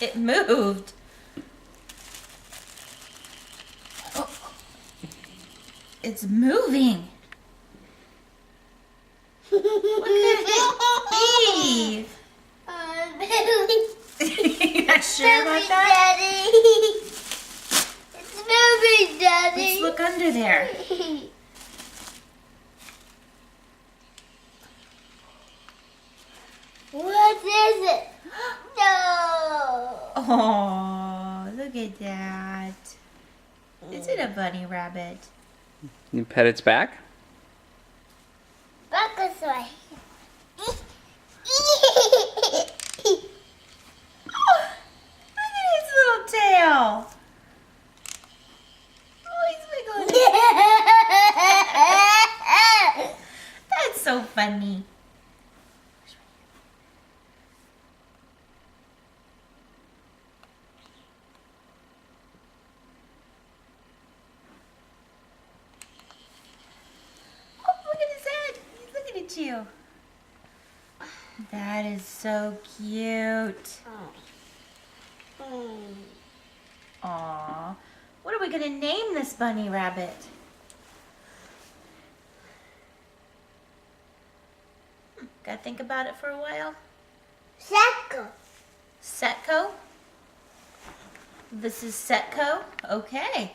It moved. Oh. It's moving. What could it be? You're not sure about that? Daddy. It's moving, Daddy. Let's look under there. What is it? No. Oh, look at that. Is it a bunny rabbit? You pet its back? Back this way. Look at his little tail. Oh, he's wiggling. That's so funny. Oh, look at his head. He's looking at you. That is so cute. Aw. What are we going to name this bunny rabbit? Gotta think about it for a while. Setco. Setco? This is Setco? Okay.